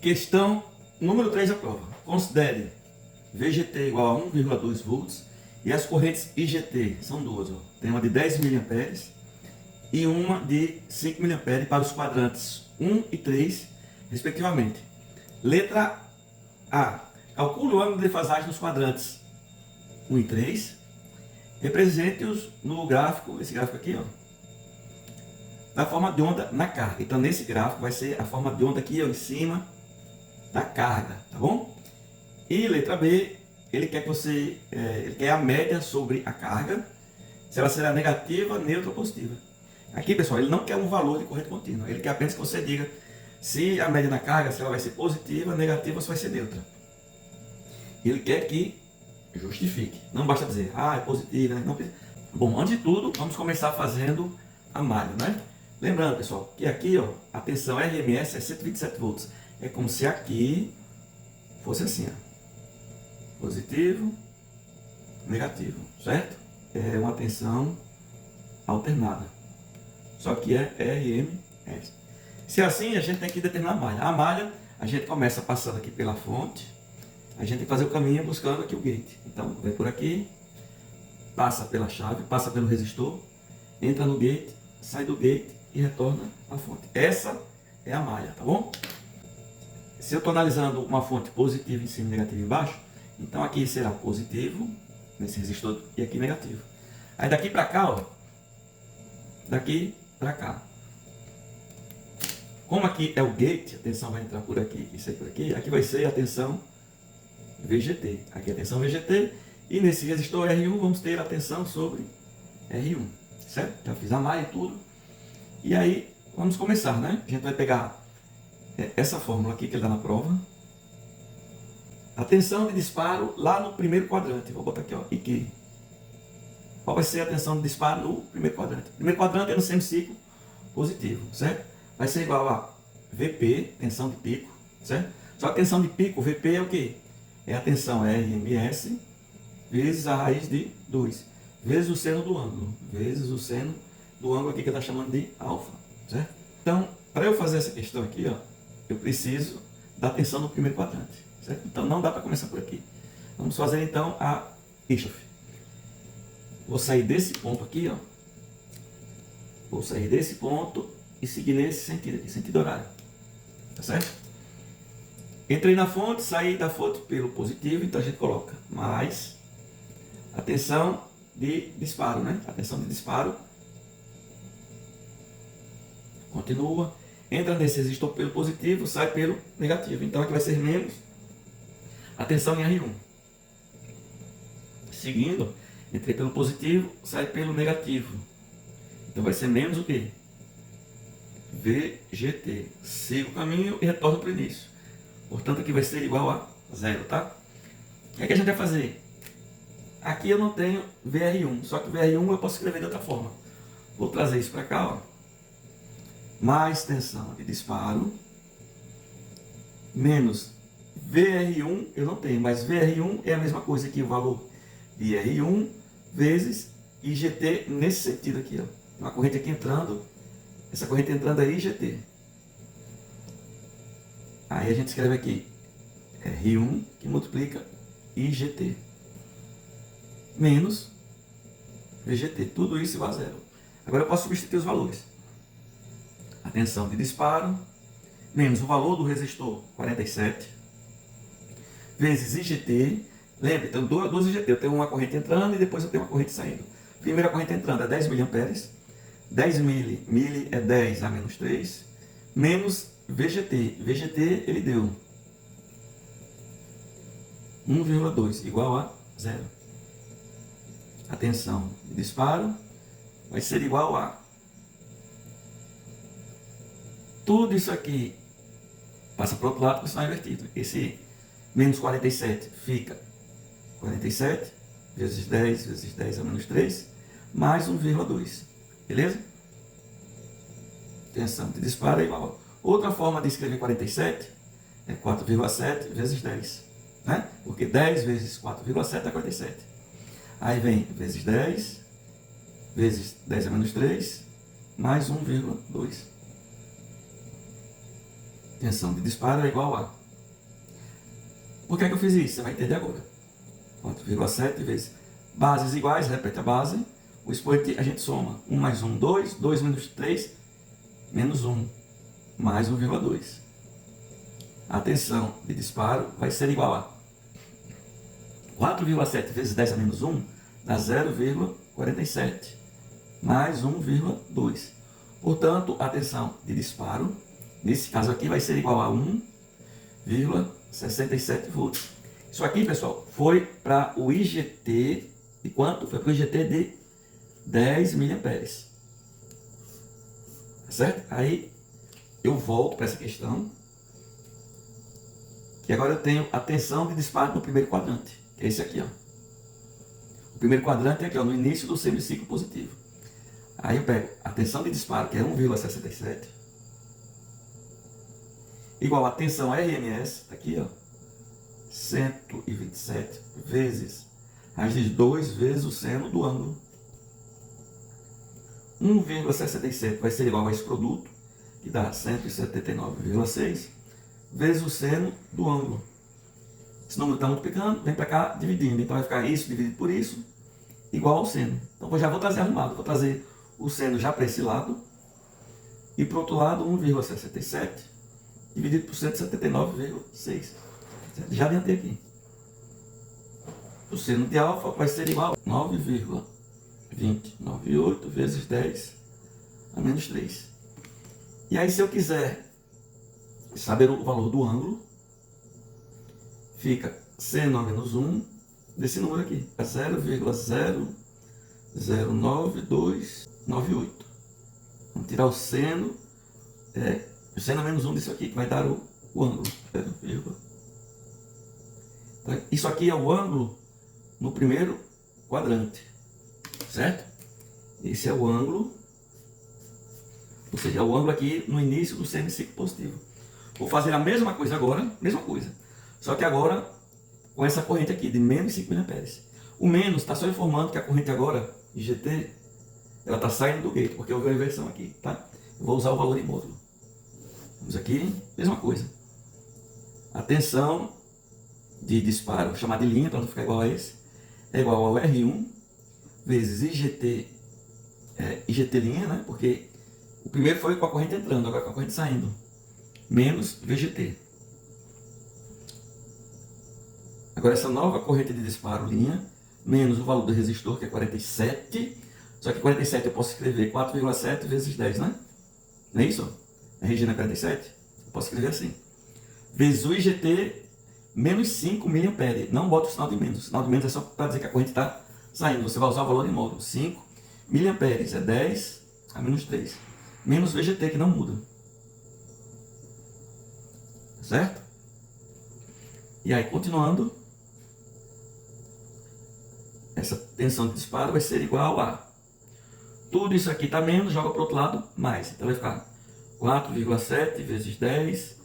Questão número 3 da prova. Considere VGT igual a 1,2 volts e as correntes IGT são duas. Ó. Tem uma de 10 mA e uma de 5 mA para os quadrantes 1 e 3, respectivamente. Letra A. Calcule o ângulo de defasagem nos quadrantes 1 e 3. Represente-os no gráfico, esse gráfico aqui, ó, da forma de onda na carga. Então, nesse gráfico vai ser a forma de onda aqui, ó, em cima da carga, tá bom? E letra B, ele quer que você, ele quer a média sobre a carga, se ela será negativa, neutra ou positiva. Aqui, pessoal, ele não quer um valor de corrente contínua, ele quer apenas que você diga se a média na carga, se ela vai ser positiva, negativa ou se vai ser neutra. Ele quer que justifique, não basta dizer, é positiva, né? Não. Bom, antes de tudo, vamos começar fazendo a malha, né? Lembrando, pessoal, que aqui, ó, a tensão RMS é 127 volts. É como se aqui fosse assim, ó, positivo, negativo, certo? É uma tensão alternada. Só que é RMS. Se é assim, a gente tem que determinar a malha. A malha, a gente começa passando aqui pela fonte. A gente tem que fazer o caminho buscando aqui o gate. Então, vem por aqui, passa pela chave, passa pelo resistor, entra no gate, sai do gate e retorna à fonte. Essa é a malha, tá bom? Se eu estou analisando uma fonte positiva em cima e negativa embaixo, então aqui será positivo, nesse resistor, e aqui negativo. Aí daqui para cá, ó, daqui para cá. Como aqui é o gate, a tensão vai entrar por aqui e sair por aqui vai ser a tensão VGT. Aqui é a tensão VGT, e nesse resistor R1 vamos ter a tensão sobre R1, certo? Já fiz a malha e tudo. E aí, vamos começar, né? A gente vai pegar essa fórmula aqui que ele dá na prova. A tensão de disparo lá no primeiro quadrante. Vou botar aqui, ó, IQ. Qual vai ser a tensão de disparo no primeiro quadrante? O primeiro quadrante é no semiciclo positivo, certo? Vai ser igual a VP, tensão de pico, certo? Só que a tensão de pico, VP é o quê? É a tensão RMS vezes a raiz de 2, vezes o seno do ângulo, vezes o seno do ângulo aqui que ele está chamando de alfa, certo? Então, para eu fazer essa questão aqui, ó, eu preciso da tensão no primeiro quadrante, certo? Então, não dá para começar por aqui. Vamos fazer, então, a Kirchhoff. Vou sair desse ponto aqui, ó. Vou sair desse ponto e seguir nesse sentido aqui, sentido horário, tá certo? Entrei na fonte, saí da fonte pelo positivo, então a gente coloca mais a tensão de disparo, né? A tensão de disparo continua, entra nesse resistor pelo positivo, sai pelo negativo. Então aqui vai ser menos a tensão em R1. Seguindo, entrei pelo positivo, sai pelo negativo. Então vai ser menos o quê? VGT. Sigo o caminho e retorno para o início. Portanto, aqui vai ser igual a 0, tá? O que é que a gente vai fazer? Aqui eu não tenho VR1, só que VR1 eu posso escrever de outra forma. Vou trazer isso para cá, ó. Mais tensão de disparo, menos VR1, eu não tenho, mas VR1 é a mesma coisa que o valor de R1 vezes IGT nesse sentido aqui, ó. Uma corrente aqui entrando, essa corrente entrando é IGT. Aí a gente escreve aqui R1 que multiplica IGT menos VGT. Tudo isso igual a 0. Agora eu posso substituir os valores. A tensão de disparo menos o valor do resistor 47 vezes IGT. Lembra, então duas IGT. Eu tenho uma corrente entrando e depois eu tenho uma corrente saindo. Primeira corrente entrando é 10 mA. 10 mili é 10 a menos 3 menos VGT. VGT ele deu 1,2 igual a 0. A tensão de disparo vai ser igual a tudo isso aqui passa para o outro lado porque está invertido. Esse menos 47 fica 47 vezes 10 a menos 3 mais 1,2. Beleza? Tensão de disparo é igual a... Outra forma de escrever 47 é 4,7 vezes 10, né? Porque 10 vezes 4,7 dá 47. Aí vem vezes 10, vezes 10 a menos 3, mais 1,2. tensão de disparo é igual a... Por que é que eu fiz isso? Você vai entender agora. 4,7 vezes bases iguais, repete a base. O expoente a gente soma. 1 mais 1, 2. 2 menos 3, menos 1. Mais 1,2. A tensão de disparo vai ser igual a 4,7 vezes 10 a menos 1 dá 0,47. Mais 1,2. Portanto, a tensão de disparo, nesse caso aqui, vai ser igual a 1,67 volts. Isso aqui, pessoal, foi para o IGT de quanto? Foi para o IGT de 10 miliamperes. Certo? Aí eu volto para essa questão. E agora eu tenho a tensão de disparo no primeiro quadrante, que é esse aqui, ó. O primeiro quadrante é aqui, ó, no início do semiciclo positivo. Aí eu pego a tensão de disparo, que é 1,67, igual a tensão RMS, tá aqui, ó, 127 vezes raiz de 2 vezes o seno do ângulo. 1,67 vai ser igual a esse produto, que dá 179,6 vezes o seno do ângulo. Esse número está multiplicando, vem para cá dividindo. Então vai ficar isso dividido por isso, igual ao seno. Então eu já vou trazer arrumado. Vou trazer o seno já para esse lado. E para o outro lado, 1,67 dividido por 179,6. Já adiantei aqui. O seno de alfa vai ser igual a 9,298 vezes 10 a menos 3. E aí, se eu quiser saber o valor do ângulo, fica seno a menos 1 desse número aqui. É 0,09298. Vamos tirar o seno a menos 1 disso aqui, que vai dar o ângulo. Então, isso aqui é o ângulo no primeiro quadrante, certo? Esse é o ângulo, ou seja, é o ângulo aqui no início do semiciclo positivo. Vou fazer a mesma coisa agora, só que agora com essa corrente aqui de menos 5 mA. O menos está só informando que a corrente agora, IGT, ela está saindo do gate, porque houve a inversão aqui, tá? Eu vou usar o valor em módulo. Vamos aqui, mesma coisa. A tensão de disparo, chamada de linha, para não ficar igual a esse, é igual ao R1 vezes IGT, IGT linha, né? Porque o primeiro foi com a corrente entrando, agora com a corrente saindo, menos VGT. Agora essa nova corrente de disparo linha, menos o valor do resistor, que é 47, só que 47 eu posso escrever 4,7 vezes 10, né? Não é isso? A Regina é 47? Eu posso escrever assim. Vezes o IGT, menos 5 mA. Não bota o sinal de menos. O sinal de menos é só para dizer que a corrente está saindo. Você vai usar o valor em módulo. 5 mA é 10 a menos 3. Menos VGT, que não muda. Certo? E aí, continuando, essa tensão de disparo vai ser igual a... Tudo isso aqui está menos, joga para o outro lado, mais. Então vai ficar 4,7 vezes 10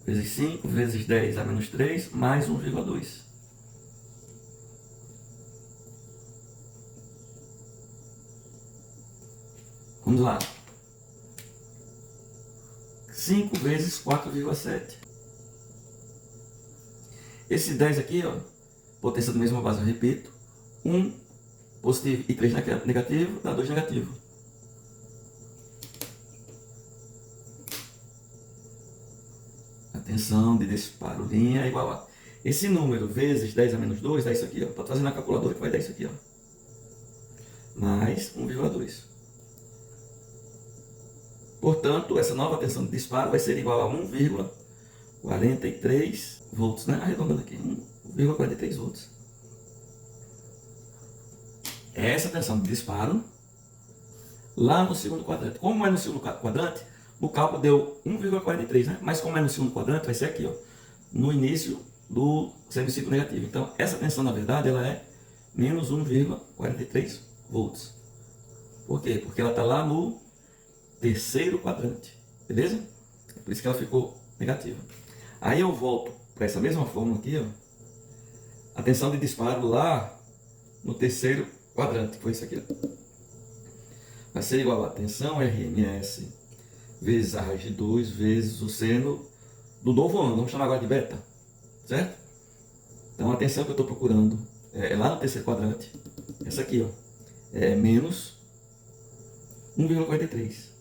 vezes 5 vezes 10 a menos 3 mais 1,2. Vamos lá. 5 vezes 4,7. Esse 10 aqui, ó, potência da mesma base, eu repito. 1 positivo e 3 negativo, dá 2 negativo. A tensão de disparo linha é igual a... Esse número vezes 10 a menos 2 dá isso aqui, ó. Estou trazendo a calculadora que vai dar isso aqui, ó. Mais 1,2. Portanto, essa nova tensão de disparo vai ser igual a 1,43 volts, né? Arredondando aqui, 1,43 volts. Essa tensão de disparo lá no segundo quadrante. Como é no segundo quadrante, o cálculo deu 1,43, né? Mas como é no segundo quadrante, vai ser aqui, ó, no início do semiciclo negativo. Então, essa tensão, na verdade, ela é menos 1,43 volts. Por quê? Porque ela está lá no terceiro quadrante, beleza? É por isso que ela ficou negativa. Aí eu volto para essa mesma fórmula aqui, ó. A tensão de disparo lá no terceiro quadrante, que foi isso aqui, ó. Vai ser igual a tensão RMS vezes a raiz de 2 vezes o seno do novo ângulo, vamos chamar agora de beta, certo? Então a tensão que eu estou procurando é lá no terceiro quadrante, essa aqui, ó, é menos 1,43.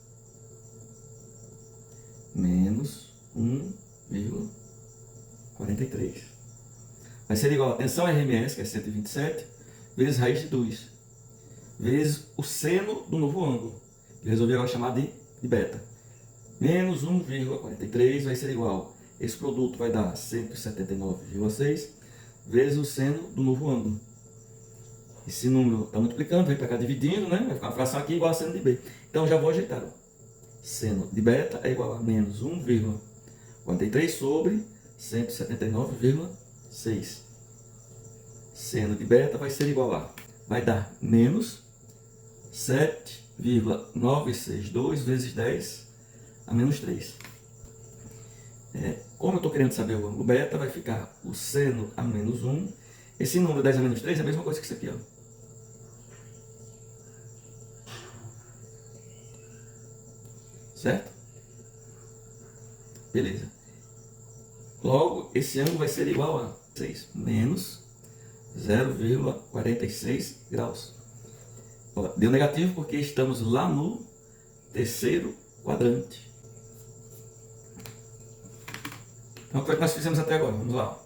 Menos 1,43. Vai ser igual a tensão RMS, que é 127, vezes raiz de 2, vezes o seno do novo ângulo, que eu resolvi agora chamar de beta. Menos 1,43 vai ser igual, esse produto vai dar 179,6 vezes o seno do novo ângulo. Esse número está multiplicando, vem para cá dividindo, né? Vai ficar uma fração aqui igual a seno de B. Então já vou ajeitar. Ó. Seno de beta é igual a menos 1,43 sobre 179,6. Seno de beta vai ser igual a, vai dar menos 7,962 vezes 10 a menos 3. Como eu estou querendo saber o ângulo beta, vai ficar o seno a menos 1. Esse número 10 a menos 3 é a mesma coisa que isso aqui, ó. Certo? Beleza. Logo, esse ângulo vai ser igual a 6 menos 0,46 graus. Ó, deu negativo porque estamos lá no terceiro quadrante. Então, o que nós fizemos até agora? Vamos lá.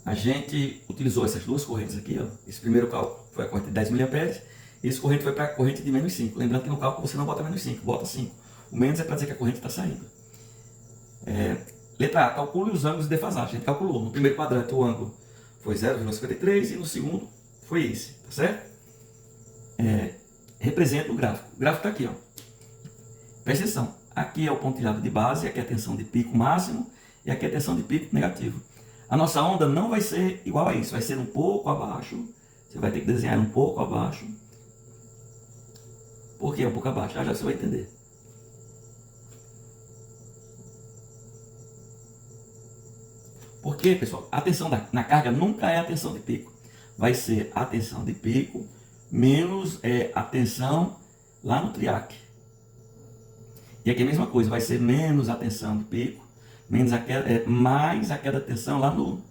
A gente utilizou essas duas correntes aqui. Ó. Esse primeiro cálculo foi a corrente de 10 mA. E esse corrente foi para a corrente de menos 5. Lembrando que no cálculo você não bota menos 5, bota 5. O menos é para dizer que a corrente está saindo. Letra A, calcule os ângulos de defasagem. A gente calculou. No primeiro quadrante o ângulo foi 0,53 e no segundo foi esse. Tá certo? Representa o gráfico. O gráfico está aqui. Ó. Presta atenção. Aqui é o pontilhado de base, aqui é a tensão de pico máximo e aqui é a tensão de pico negativo. A nossa onda não vai ser igual a isso, vai ser um pouco abaixo. Você vai ter que desenhar um pouco abaixo. Por que um pouco abaixo? Já você vai entender. Porque, pessoal, a tensão na carga nunca é a tensão de pico. Vai ser a tensão de pico menos a tensão lá no triac. E aqui é a mesma coisa, vai ser menos a tensão de pico, menos a queda, mais a queda de tensão lá no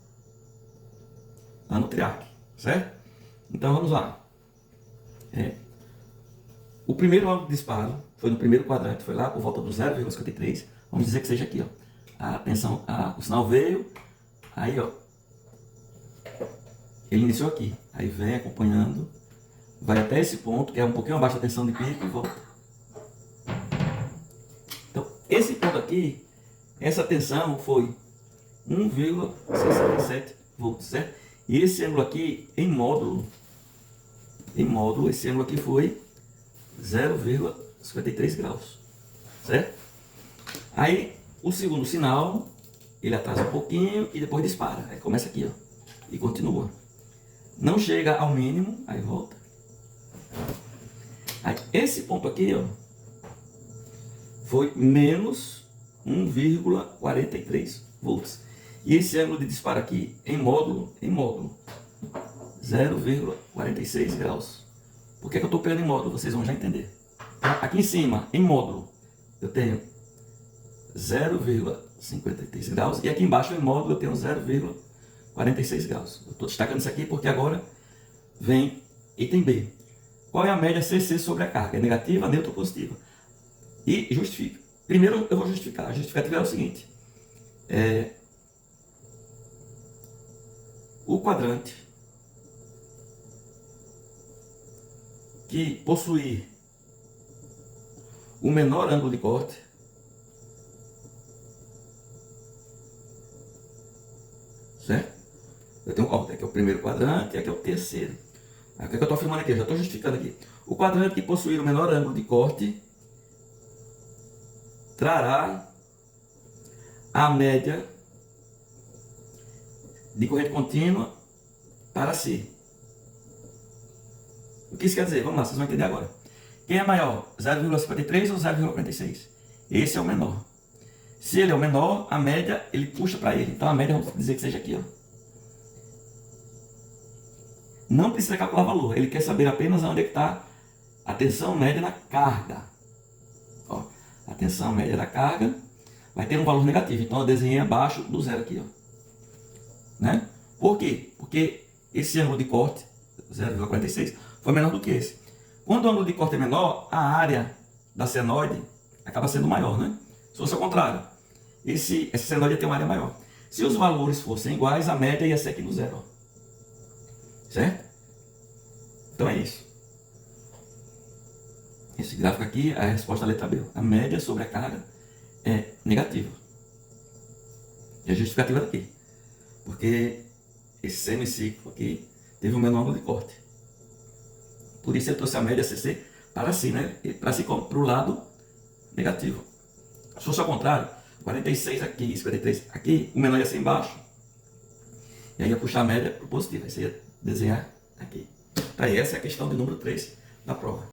triac, certo? Então vamos lá. O primeiro ângulo de disparo foi no primeiro quadrante, foi lá por volta do 0,53. Vamos dizer que seja aqui, ó. A tensão, o sinal veio, aí ó, ele iniciou aqui, aí vem acompanhando, vai até esse ponto, que é um pouquinho abaixo da tensão de pico e volta. Então, esse ponto aqui, essa tensão foi 1,67 volts, certo? E esse ângulo aqui, em módulo, esse ângulo aqui foi 0,53 graus, certo? Aí, o segundo sinal, ele atrasa um pouquinho e depois dispara. Aí começa aqui, ó, e continua. Não chega ao mínimo, aí volta. Aí, esse ponto aqui, ó, foi menos 1,43 volts. E esse ângulo de disparo aqui, em módulo, 0,46 graus. Por que eu estou pegando em módulo? Vocês vão já entender. Aqui em cima, em módulo, eu tenho 0,53 graus. E aqui embaixo, em módulo, eu tenho 0,46 graus. Eu estou destacando isso aqui porque agora vem item B. Qual é a média CC sobre a carga? É negativa, neutra ou positiva? E justifica. Primeiro eu vou justificar. A justificativa é o seguinte. O quadrante que possuir o menor ângulo de corte certo? Eu tenho aqui é o primeiro quadrante e aqui é o terceiro. O que eu estou afirmando aqui? Eu já estou justificando aqui. O quadrante que possuir o menor ângulo de corte trará a média de corrente contínua para si. O que isso quer dizer? Vamos lá, vocês vão entender agora. Quem é maior? 0,53 ou 0,46? Esse é o menor. Se ele é o menor, a média ele puxa para ele. Então a média vamos dizer que seja aqui. Ó. Não precisa calcular valor. Ele quer saber apenas onde é que está a tensão média na carga. Ó, a tensão média da carga vai ter um valor negativo. Então eu desenhei abaixo do zero aqui, ó. Né? Por quê? Porque esse ângulo de corte, 0,46, foi menor do que esse. Quando o ângulo de corte é menor, a área da senoide acaba sendo maior, né? Se fosse ao contrário, essa senoide ia ter uma área maior. Se os valores fossem iguais, a média ia ser aqui no zero, ó. Certo? Então é isso. Esse gráfico aqui é a resposta da letra B. A média sobre a carga é negativa. E a justificativa daqui. Porque esse semiciclo aqui teve um menor ângulo de corte. Por isso ele trouxe a média CC para si, né? Para si como? Para o lado negativo. Se fosse ao contrário, 46 aqui, 53 aqui, o menor ia ser embaixo. E aí ia puxar a média para o positivo. Aí você ia desenhar aqui. Então essa é a questão de número 3 da prova.